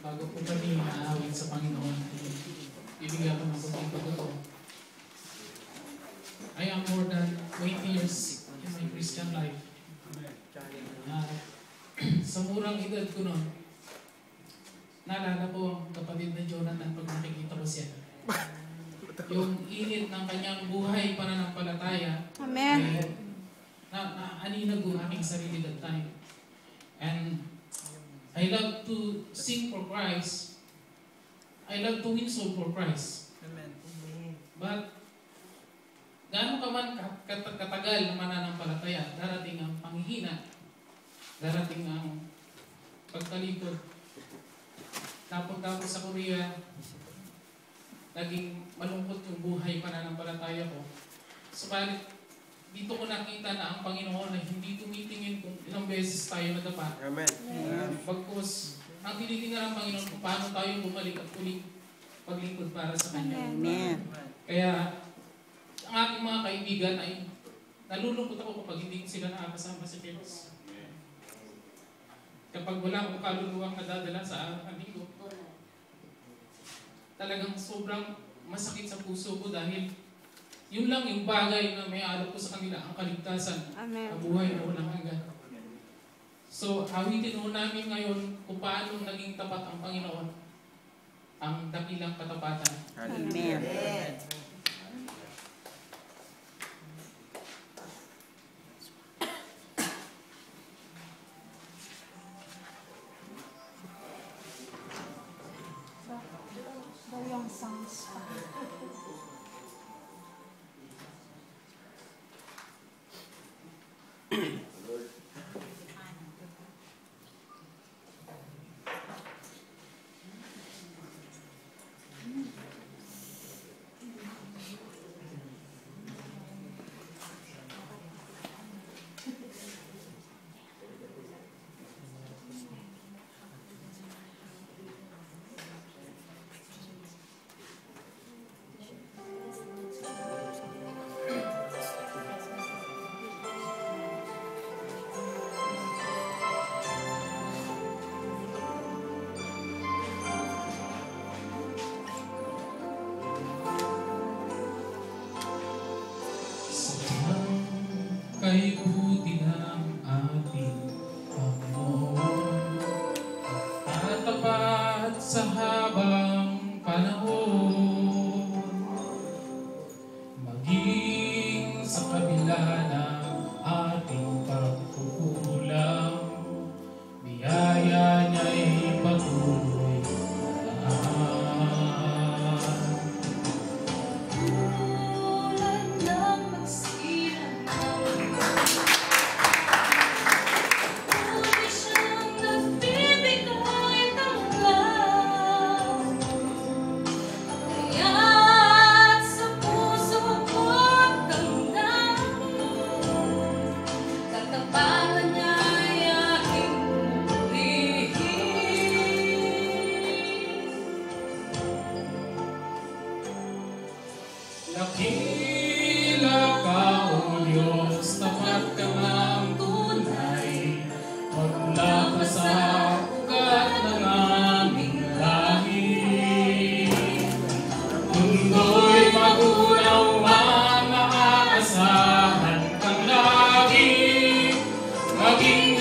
bago po kami aawit sa Panginoon, bibigyan ko ng kunting pagkatao. I am more than 20 years in my Christian life. Sa murang edad ko noon, naalala ko ang kapatid na Jonathan pag nakikita ko siya. Yung init ng kanyang buhay pananampalataya, Amen. Naaninag ko aking sarili that time. And I love to sing for Christ. I love to win soul for Christ. Amen. But gaano ka man katagal na mananampalataya, darating ang panghihina, darating ang pagtalikod. Napunta ako sa Korea, naging malungkot yung buhay pananampalataya ko. Subalit, dito ko nakita na ang Panginoon na hindi tumitingin kung ilang beses tayo nadapa. Amen. Pagkos, ang tinitingnan ng Panginoon kung paano tayo bumalik at ulit paglingkod para sa Kanya. Amen. Kaya, ang aking mga kaibigan ay nalulungkot ako kapag hindi sila nakakasama sa church. Kapag wala akong kaluluwang nadadala sa araw ng linggo, talagang sobrang masakit sa puso ko dahil yun lang yung bagay na may alok ko sa kanila, ang kaligtasan, Amen. ang buhay na walang hanggan. So, awitin ho namin ngayon kung paano naging tapat ang Panginoon, ang dakilang katapatan. Amen. Daw yung songs pa. Kay buti ng ating Panginoon at tapat sa habang panahon, maging sa kabila ng ating pagkukulang, biyaya niya'y patuloy na dakila ka, O Diyos, tapat ka ngang tunay, magmula ka sa ugat ng aming lahi. Mundo'y magunaw man, maaasahan kang lagi, maging